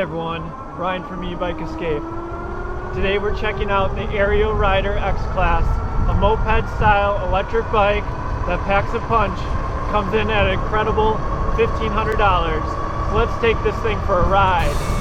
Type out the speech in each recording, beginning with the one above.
Hey everyone, Brian from Ebike Escape. Today we're checking out the Ariel Rider X-Class, a moped-style electric bike that packs a punch. Comes in at an incredible $1,500. So let's take this thing for a ride.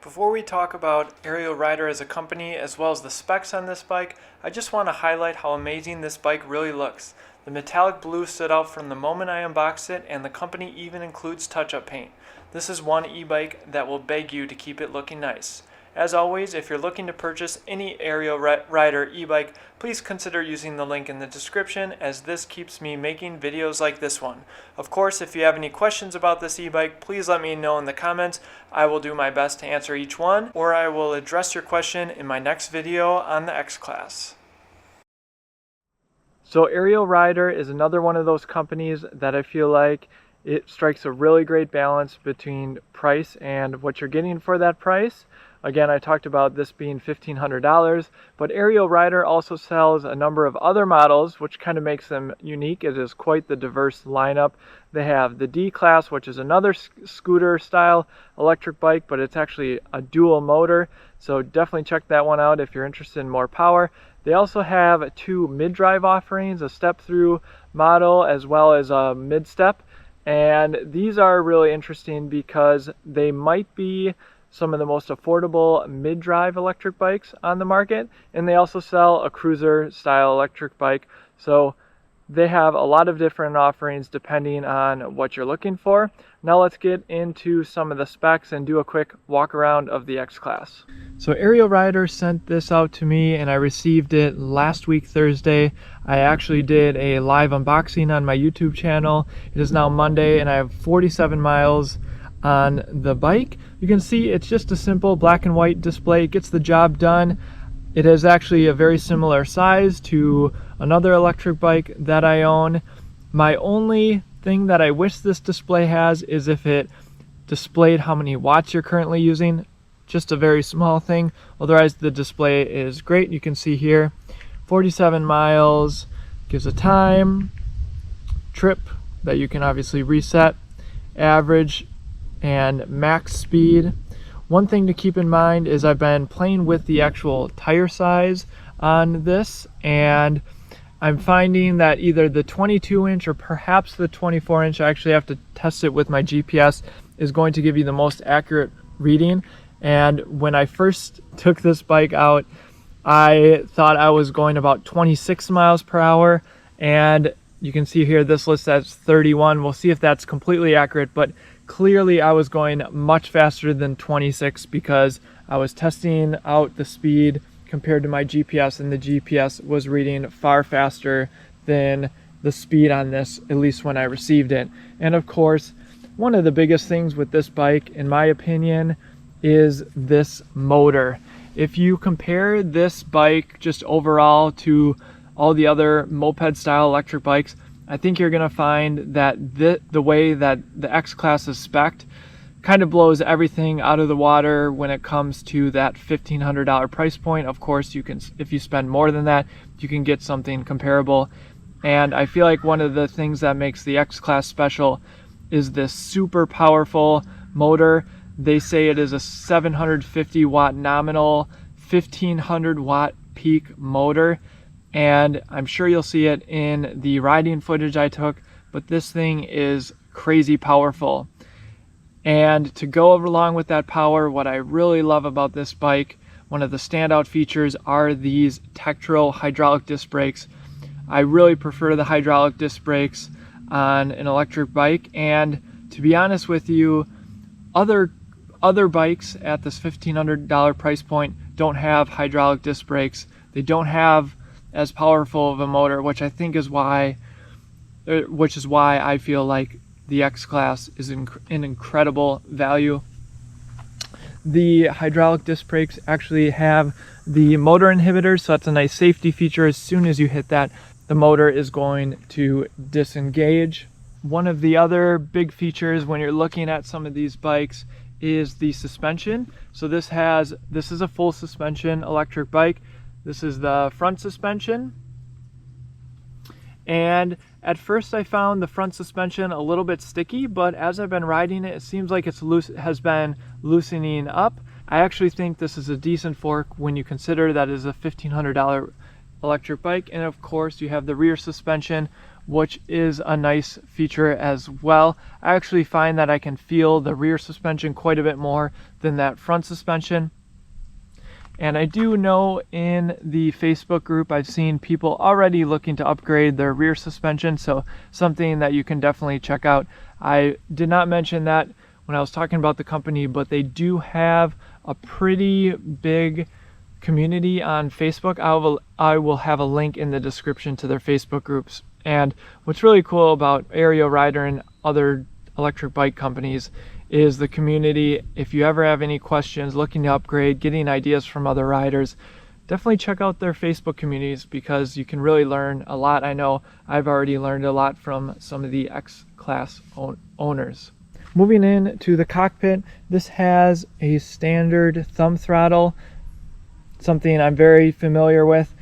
Before we talk about Ariel Rider as a company as well as the specs on this bike, I just want to highlight how amazing this bike really looks. The metallic blue stood out from the moment I unboxed it, and the company even includes touch-up paint. This is one e-bike that will beg you to keep it looking nice. As always, if you're looking to purchase any Ariel Rider e-bike, please consider using the link in the description, as this keeps me making videos like this one. Of course, if you have any questions about this e-bike, please let me know in the comments. I will do my best to answer each one, or I will address your question in my next video on the X-Class. So Ariel Rider is another one of those companies that I feel like it strikes a really great balance between price and what you're getting for that price. Again, I talked about this being $1,500, but Ariel Rider also sells a number of other models, which kind of makes them unique. It is quite the diverse lineup. They have the D-Class, which is another scooter-style electric bike, but it's actually a dual motor, so definitely check that one out if you're interested in more power. They also have two mid-drive offerings, a step-through model as well as a mid-step, and these are really interesting because they might be some of the most affordable mid-drive electric bikes on the market, and they also sell a cruiser style electric bike. So they have a lot of different offerings depending on what you're looking for. Now let's get into some of the specs and do a quick walk around of the X-Class. So Ariel Rider sent this out to me and I received it last week Thursday. I actually did a live unboxing on my YouTube channel. It is now Monday and I have 47 miles on the bike. You can see it's just a simple black and white display. It gets the job done. It is actually a very similar size to another electric bike that I own. My only thing that I wish this display has is if it displayed how many watts you're currently using. Just a very small thing. Otherwise the display is great. You can see here 47 miles gives a time, trip that you can obviously reset, average, and max speed. One thing to keep in mind is I've been playing with the actual tire size on this, and I'm finding that either the 22-inch or perhaps the 24-inch, I actually have to test it with my GPS, is going to give you the most accurate reading. And when I first took this bike out, I thought I was going about 26 miles per hour, and you can see here this list says 31. We'll see if that's completely accurate, but clearly I was going much faster than 26 because I was testing out the speed compared to my GPS, and the GPS was reading far faster than the speed on this, at least when I received it. And of course, one of the biggest things with this bike, in my opinion, is this motor. If you compare this bike just overall to all the other moped-style electric bikes, I think you're going to find that the way that the X-Class is spec'd kind of blows everything out of the water when it comes to that $1,500 price point. Of course, you can, if you spend more than that, you can get something comparable. And I feel like one of the things that makes the X-Class special is this super powerful motor. They say it is a 750 watt nominal, 1500 watt peak motor. And I'm sure you'll see it in the riding footage I took, but this thing is crazy powerful. And to go along with that power, what I really love about this bike, one of the standout features are these Tektro hydraulic disc brakes. I really prefer the hydraulic disc brakes on an electric bike, and to be honest with you, other bikes at this $1,500 price point don't have hydraulic disc brakes. They don't have as powerful of a motor, which I think is why I feel like the X-Class is an incredible value. The hydraulic disc brakes actually have the motor inhibitors, so that's a nice safety feature. As soon as you hit that, the motor is going to disengage. One of the other big features when you're looking at some of these bikes is the suspension. So this is a full suspension electric bike. This is the front suspension. And at first I found the front suspension a little bit sticky, but as I've been riding it, it seems like has been loosening up. I actually think this is a decent fork when you consider that it is a $1,500 electric bike. And of course you have the rear suspension, which is a nice feature as well. I actually find that I can feel the rear suspension quite a bit more than that front suspension. And I do know in the Facebook group I've seen people already looking to upgrade their rear suspension, so something that you can definitely check out. I did not mention that when I was talking about the company, but they do have a pretty big community on Facebook. I will have a link in the description to their Facebook groups. And what's really cool about Ariel Rider and other electric bike companies is the community. If you ever have any questions, looking to upgrade, getting ideas from other riders, definitely check out their Facebook communities because you can really learn a lot. I know I've already learned a lot from some of the X-Class owners. Moving into the cockpit, this has a standard thumb throttle, something I'm very familiar with.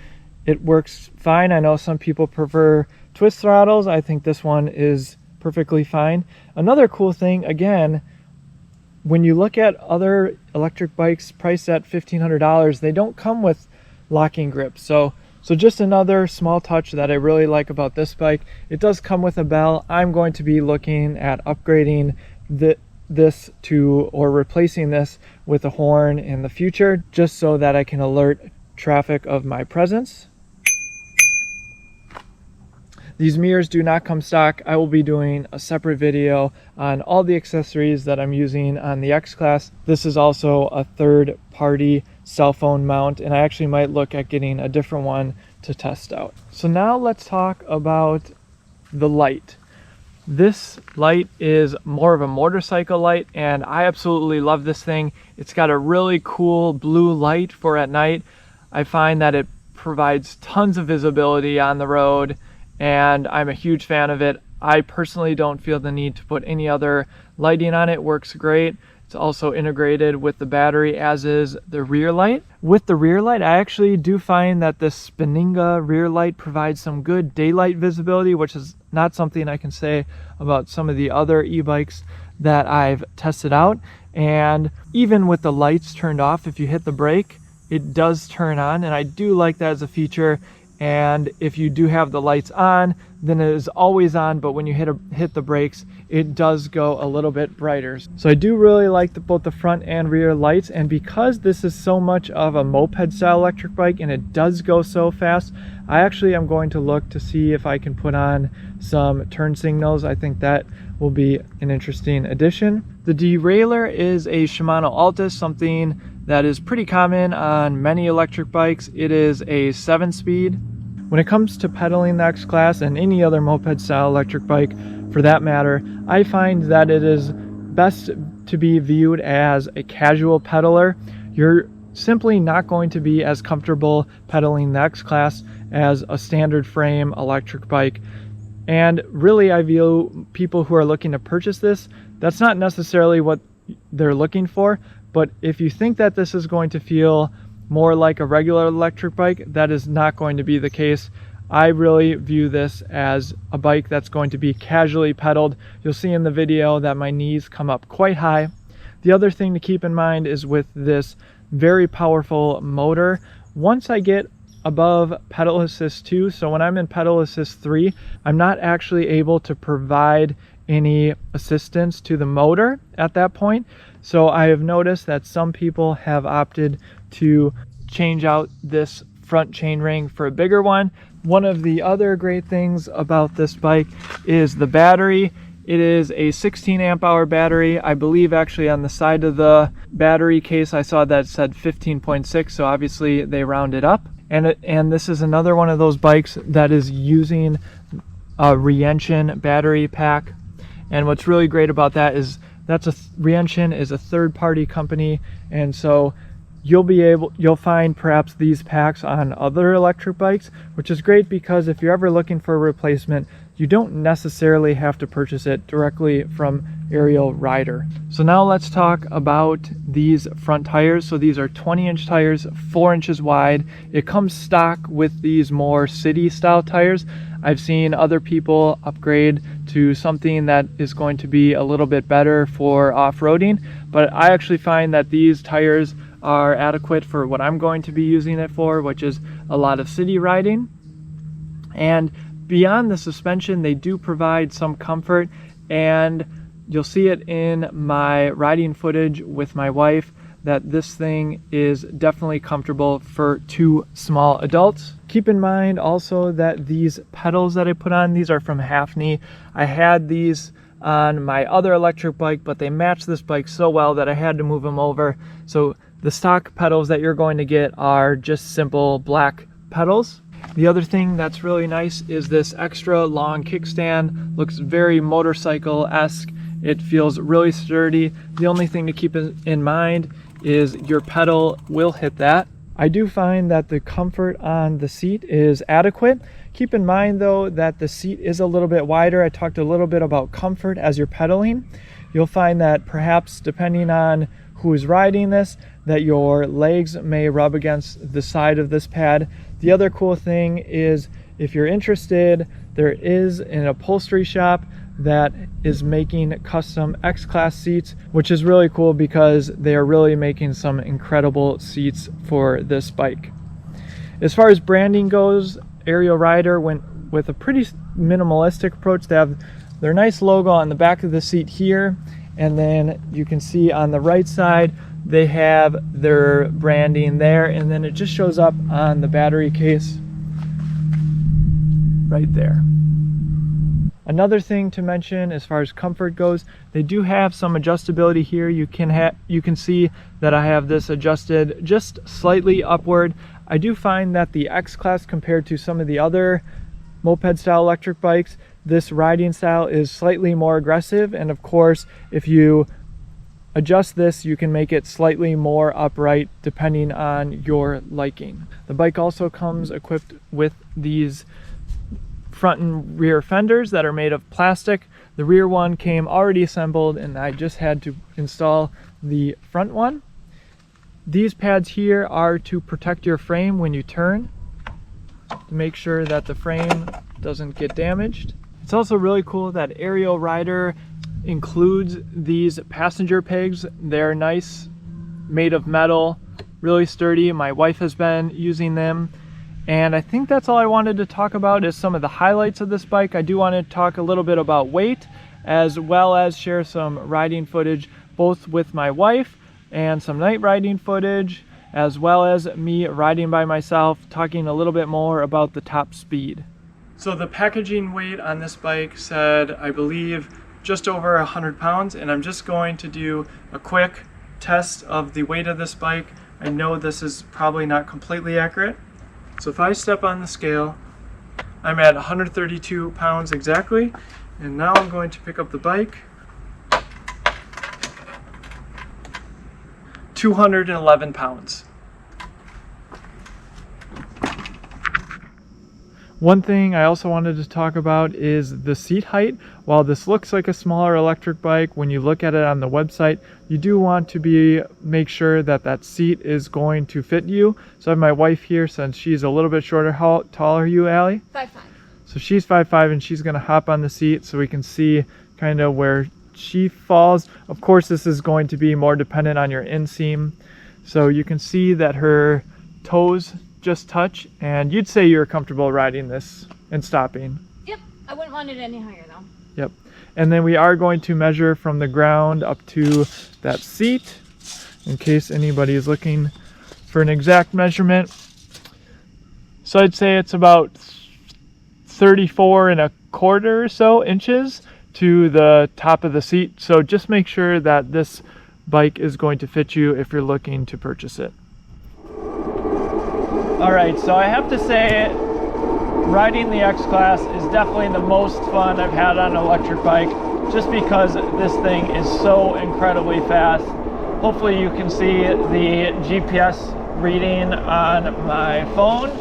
It works fine. I know some people prefer twist throttles. I think this one is perfectly fine. Another cool thing, again, when you look at other electric bikes priced at $1,500, they don't come with locking grips. So just another small touch that I really like about this bike. It does come with a bell. I'm going to be looking at upgrading this to, or replacing this with a horn in the future, just so that I can alert traffic of my presence. These mirrors do not come stock. I will be doing a separate video on all the accessories that I'm using on the X-Class. This is also a third-party cell phone mount, and I actually might look at getting a different one to test out. So now let's talk about the light. This light is more of a motorcycle light, and I absolutely love this thing. It's got a really cool blue light for at night. I find that it provides tons of visibility on the road, and I'm a huge fan of it. I personally don't feel the need to put any other lighting on it. It works great. It's also integrated with the battery, as is the rear light. With the rear light, I actually do find that this Spinninga rear light provides some good daylight visibility, which is not something I can say about some of the other e-bikes that I've tested out. And even with the lights turned off, if you hit the brake, it does turn on, and I do like that as a feature. And if you do have the lights on, then it is always on, but when you hit the brakes, it does go a little bit brighter. So I do really like both the front and rear lights, and because this is so much of a moped-style electric bike and it does go so fast, I actually am going to look to see if I can put on some turn signals. I think that will be an interesting addition. The derailleur is a Shimano Altus, something that is pretty common on many electric bikes. It is a 7-speed. When it comes to pedaling the X-Class and any other moped-style electric bike for that matter, I find that it is best to be viewed as a casual pedaler. You're simply not going to be as comfortable pedaling the X-Class as a standard frame electric bike. And really, I view people who are looking to purchase this, that's not necessarily what they're looking for. But if you think that this is going to feel more like a regular electric bike, that is not going to be the case. I really view this as a bike that's going to be casually pedaled. You'll see in the video that my knees come up quite high. The other thing to keep in mind is with this very powerful motor, once I get above pedal assist 2, so when I'm in pedal assist 3, I'm not actually able to provide any assistance to the motor at that point. So I have noticed that some people have opted to change out this front chainring for a bigger one. One of the other great things about this bike is the battery. It is a 16 amp hour battery. I believe actually on the side of the battery case I saw that said 15.6, so obviously they rounded up. And this is another one of those bikes that is using a Rienshin battery pack. And what's really great about that is Rienshin is a third-party company, and so you'll find perhaps these packs on other electric bikes, which is great because if you're ever looking for a replacement, you don't necessarily have to purchase it directly from Ariel Rider. So now let's talk about these front tires. So these are 20-inch tires, 4 inches wide. It comes stock with these more city style tires. I've seen other people upgrade to something that is going to be a little bit better for off-roading, but I actually find that these tires are adequate for what I'm going to be using it for, which is a lot of city riding. And beyond the suspension, they do provide some comfort, and you'll see it in my riding footage with my wife that this thing is definitely comfortable for 2 small adults. Keep in mind also that these pedals that I put on, these are from Hafni. I had these on my other electric bike, but they match this bike so well that I had to move them over. So the stock pedals that you're going to get are just simple black pedals. The other thing that's really nice is this extra long kickstand. Looks very motorcycle-esque. It feels really sturdy. The only thing to keep in mind is your pedal will hit that. I do find that the comfort on the seat is adequate. Keep in mind though that the seat is a little bit wider. I talked a little bit about comfort as you're pedaling. You'll find that perhaps depending on who's riding this, that your legs may rub against the side of this pad. The other cool thing is, if you're interested, there is an upholstery shop that is making custom X-Class seats, which is really cool because they are really making some incredible seats for this bike. As far as branding goes, Ariel Rider went with a pretty minimalistic approach. They have their nice logo on the back of the seat here, and then you can see on the right side they have their branding there, and then it just shows up on the battery case right there. Another thing to mention as far as comfort goes, they do have some adjustability here. You can see that I have this adjusted just slightly upward. I do find that the X-Class compared to some of the other moped-style electric bikes, this riding style is slightly more aggressive, and of course if you adjust this, you can make it slightly more upright depending on your liking. The bike also comes equipped with these front and rear fenders that are made of plastic. The rear one came already assembled and I just had to install the front one. These pads here are to protect your frame when you turn, to make sure that the frame doesn't get damaged. It's also really cool that Ariel Rider includes these passenger pegs. They're nice, made of metal, really sturdy. My wife has been using them. And I think that's all I wanted to talk about is some of the highlights of this bike. I do want to talk a little bit about weight, as well as share some riding footage, both with my wife and some night riding footage, as well as me riding by myself, talking a little bit more about the top speed. So the packaging weight on this bike said, I believe, just over 100 pounds, and I'm just going to do a quick test of the weight of this bike. I know this is probably not completely accurate. So if I step on the scale, I'm at 132 pounds exactly, and now I'm going to pick up the bike. 211 pounds. One thing I also wanted to talk about is the seat height. While this looks like a smaller electric bike, when you look at it on the website, you do want to make sure that that seat is going to fit you. So I have my wife here, since she's a little bit shorter. How tall are you, Allie? 5'5". So she's 5'5", and she's gonna hop on the seat so we can see kind of where she falls. Of course, this is going to be more dependent on your inseam. So you can see that her toes just touch, and you'd say you're comfortable riding this and stopping. Yep, I wouldn't want it any higher though. Yep. And then we are going to measure from the ground up to that seat, in case anybody is looking for an exact measurement. So I'd say it's about 34 1/4 or so inches to the top of the seat. So just make sure that this bike is going to fit you if you're looking to purchase it. Alright, so I have to say, riding the X-Class is definitely the most fun I've had on an electric bike, just because this thing is so incredibly fast. Hopefully you can see the GPS reading on my phone,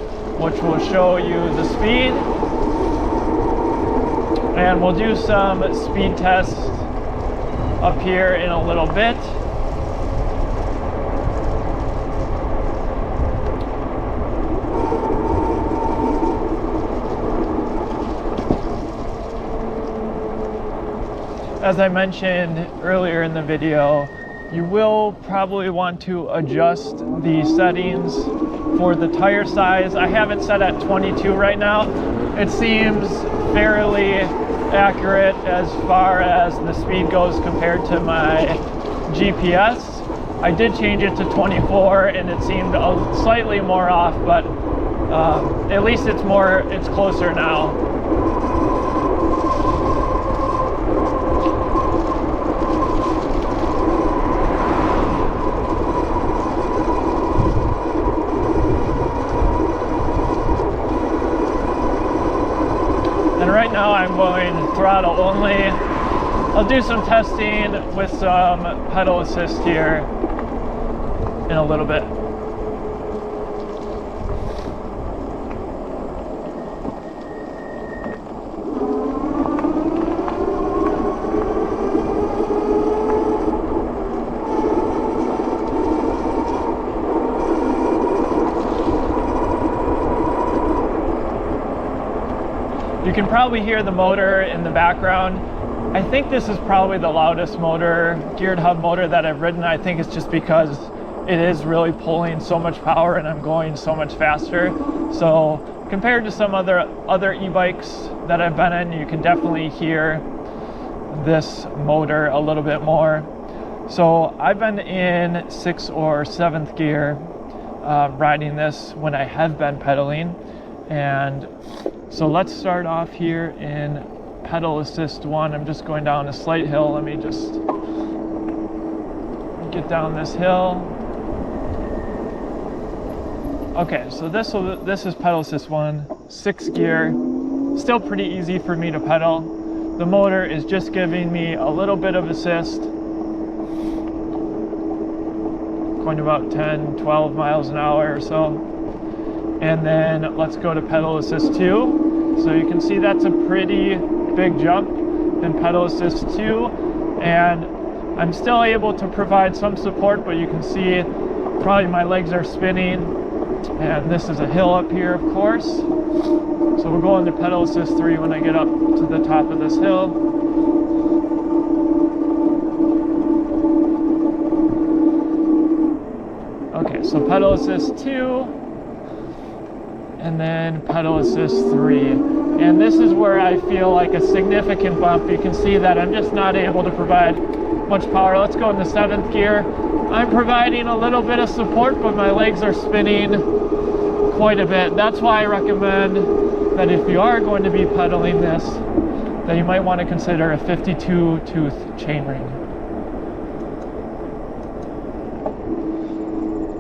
which will show you the speed. And we'll do some speed tests up here in a little bit. As I mentioned earlier in the video, you will probably want to adjust the settings for the tire size. I have it set at 22 right now. It seems fairly accurate as far as the speed goes compared to my GPS. I did change it to 24 and it seemed slightly more off, but at least it's closer now. And right now I'm going throttle only. I'll do some testing with some pedal assist here in a little bit. You can probably hear the motor in the background. I think this is probably the loudest geared hub motor that I've ridden. I think it's just because it is really pulling so much power and I'm going so much faster. So compared to some other e-bikes that I've been in, you can definitely hear this motor a little bit more. So I've been in 6th or 7th gear riding this when I have been pedaling. And so let's start off here in pedal assist 1. I'm just going down a slight hill. Let me just get down this hill. Okay, so this is pedal assist 1, 6th gear. Still pretty easy for me to pedal. The motor is just giving me a little bit of assist. Going about 10, 12 miles an hour or so. And then let's go to pedal assist 2. So you can see that's a pretty big jump in pedal assist 2. And I'm still able to provide some support, but you can see probably my legs are spinning. And this is a hill up here, of course. So we'll go into pedal assist 3 when I get up to the top of this hill. Okay, so pedal assist 2. And then pedal assist 3. And this is where I feel like a significant bump. You can see that I'm just not able to provide much power. Let's go into 7th gear. I'm providing a little bit of support, but my legs are spinning quite a bit. That's why I recommend that if you are going to be pedaling this, that you might want to consider a 52 tooth chainring.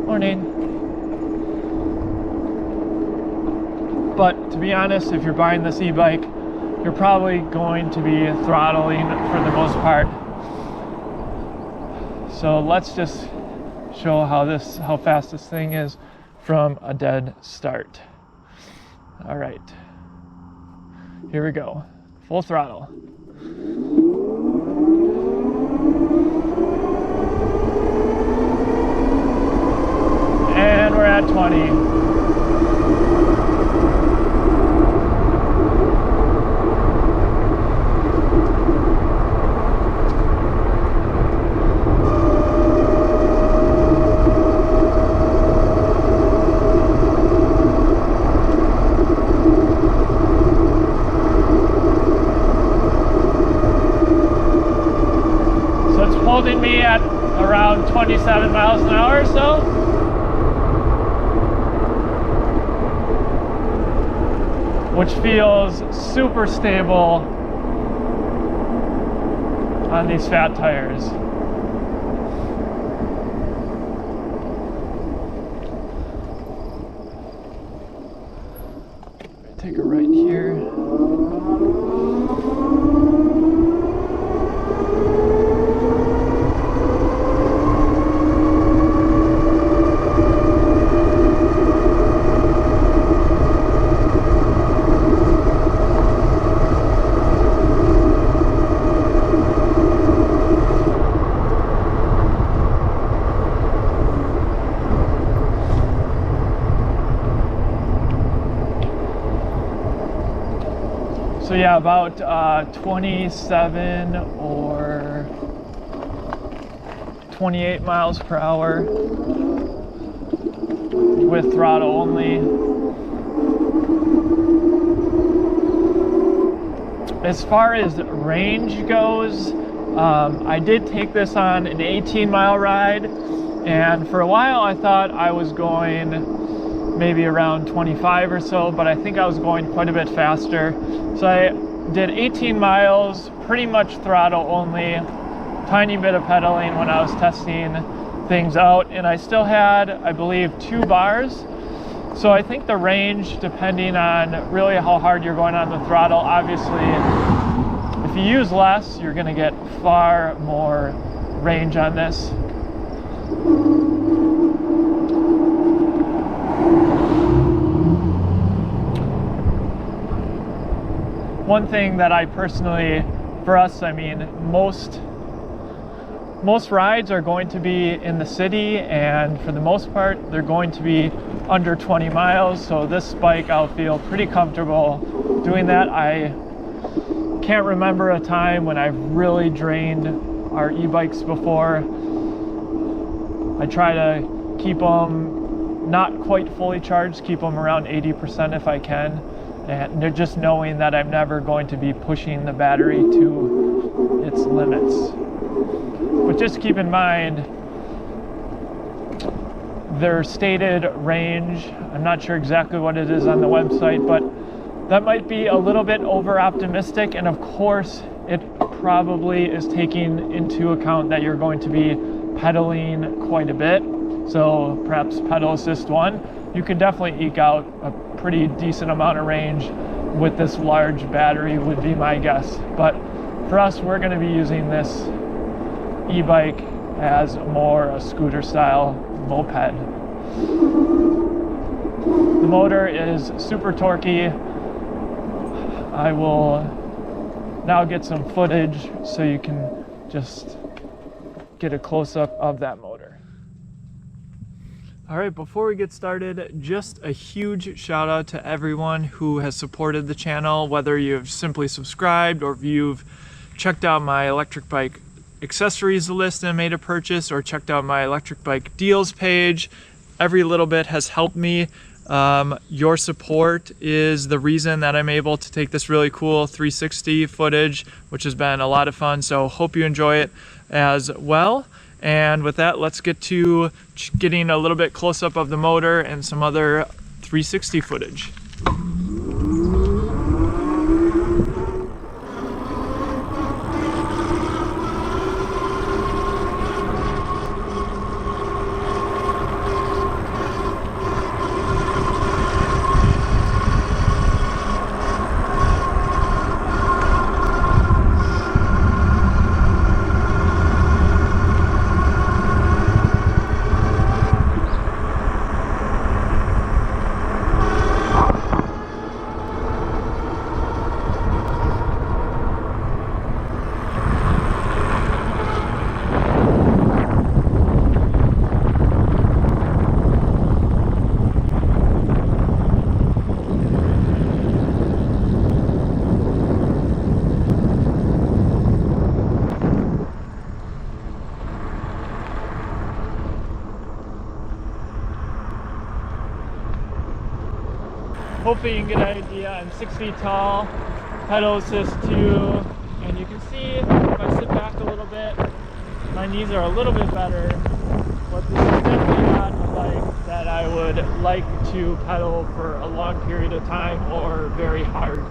Morning. But to be honest, if you're buying this e-bike, you're probably going to be throttling for the most part. So let's just show how fast this thing is from a dead start. All right, here we go, full throttle. And we're at 20. Holding me at around 27 miles an hour or so. Which feels super stable on these fat tires. Take a right here. So yeah, about 27 or 28 miles per hour with throttle only. As far as range goes, I did take this on an 18-mile ride, and for a while I thought I was going maybe around 25 or so, but I think I was going quite a bit faster. So I did 18 miles, pretty much throttle only, tiny bit of pedaling when I was testing things out, and I still had, I believe, 2 bars. So I think the range, depending on really how hard you're going on the throttle, obviously, if you use less, you're going to get far more range on this. One thing that I personally, for us, I mean, most rides are going to be in the city, and for the most part, they're going to be under 20 miles. So this bike, I'll feel pretty comfortable doing that. I can't remember a time when I've really drained our e-bikes before. I try to keep them not quite fully charged, keep them around 80% if I can. And they're just knowing that I'm never going to be pushing the battery to its limits. But just keep in mind, their stated range, I'm not sure exactly what it is on the website, but that might be a little bit over optimistic. And of course, it probably is taking into account that you're going to be pedaling quite a bit. So perhaps pedal assist 1, you can definitely eke out a pretty decent amount of range with this large battery, would be my guess. But for us, we're going to be using this e-bike as more a scooter style moped. The motor is super torquey. I will now get some footage so you can just get a close-up of that motor. All right, before we get started, just a huge shout out to everyone who has supported the channel, whether you've simply subscribed or if you've checked out my electric bike accessories list and made a purchase, or checked out my electric bike deals page. Every little bit has helped me. Your support is the reason that I'm able to take this really cool 360 footage, which has been a lot of fun. So hope you enjoy it as well. And with that, let's get to getting a little bit close up of the motor and some other 360 footage. Hopefully you can get an idea. I'm 6 feet tall, pedal assist 2, and you can see if I sit back a little bit, my knees are a little bit better, but this is definitely not a bike that I would like to pedal for a long period of time or very hard.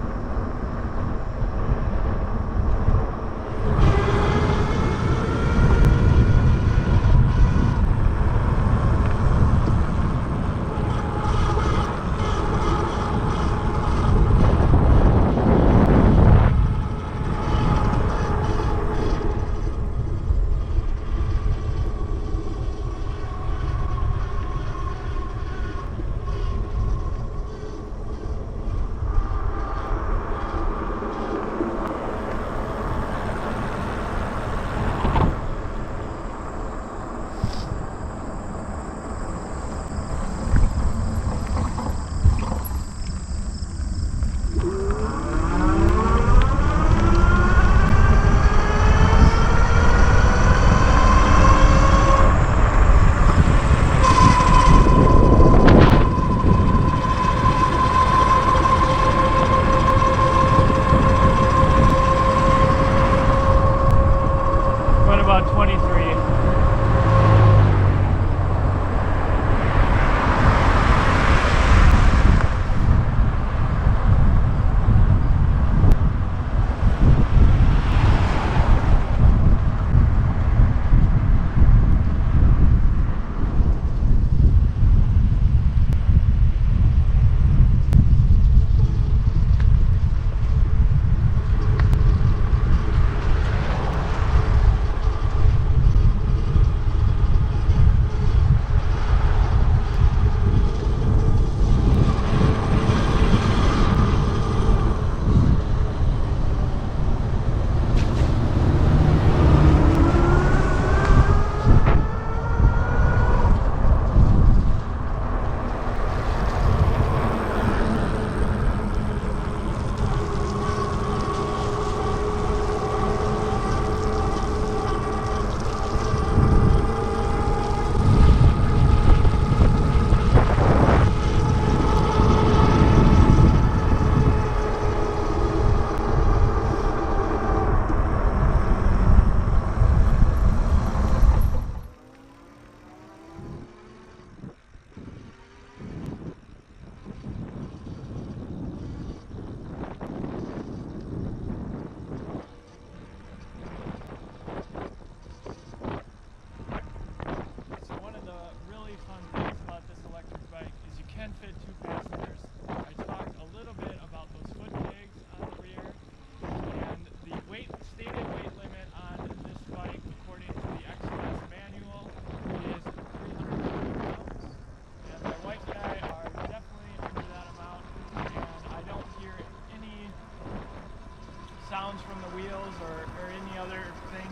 wheels or any other thing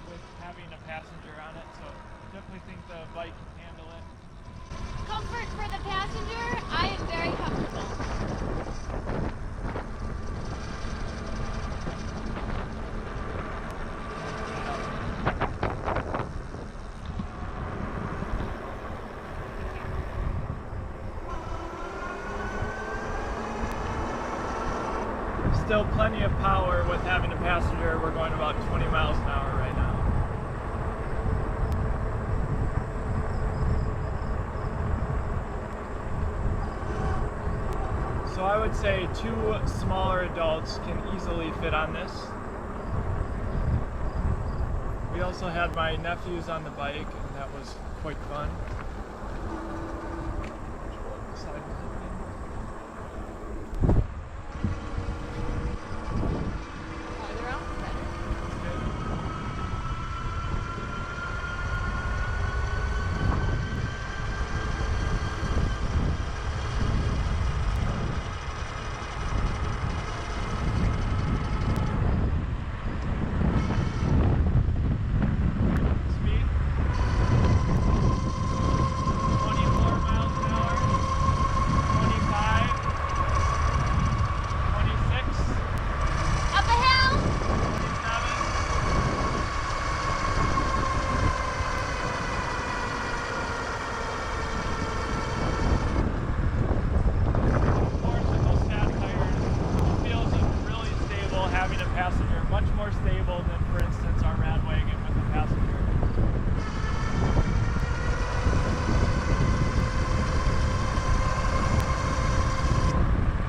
with having a passenger on it, so definitely think the bike can handle it. Comfort for the passenger, I am very comfortable. Still plenty of power with having a passenger. We're going about 20 miles an hour right now. So I would say 2 smaller adults can easily fit on this. We also had my nephews on the bike, and that was quite fun. Much more stable than, for instance, our Rad Wagon with a passenger.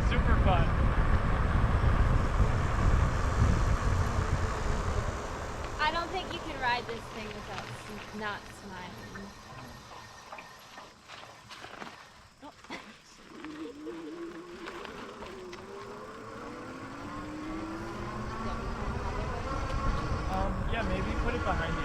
Super fun. I don't think you can ride this thing without not smiling. Yeah, maybe put it behind you.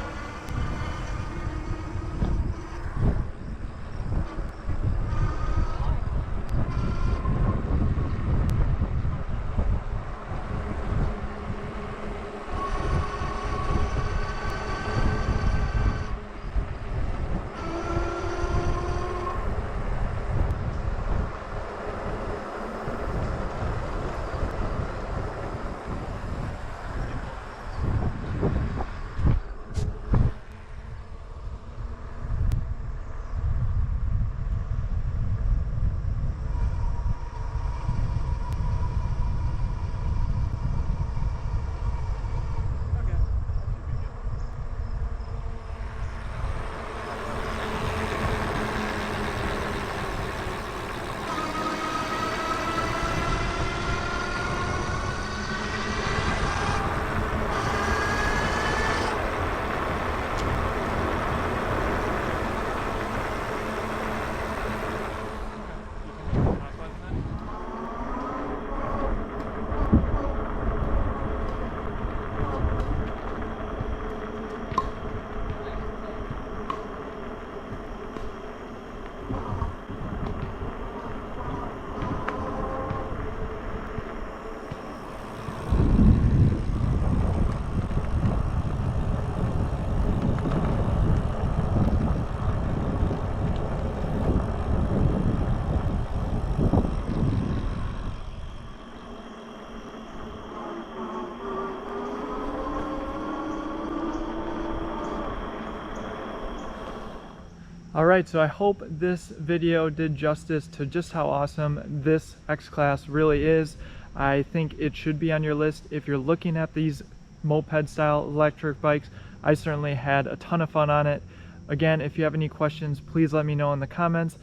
Alright, so I hope this video did justice to just how awesome this X-Class really is. I think it should be on your list if you're looking at these moped-style electric bikes. I certainly had a ton of fun on it. Again, if you have any questions, please let me know in the comments.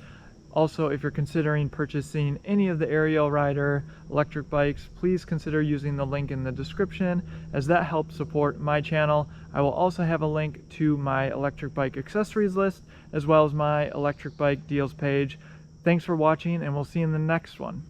Also, if you're considering purchasing any of the Ariel Rider electric bikes, please consider using the link in the description, as that helps support my channel. I will also have a link to my electric bike accessories list, as well as my electric bike deals page. Thanks for watching, and we'll see you in the next one.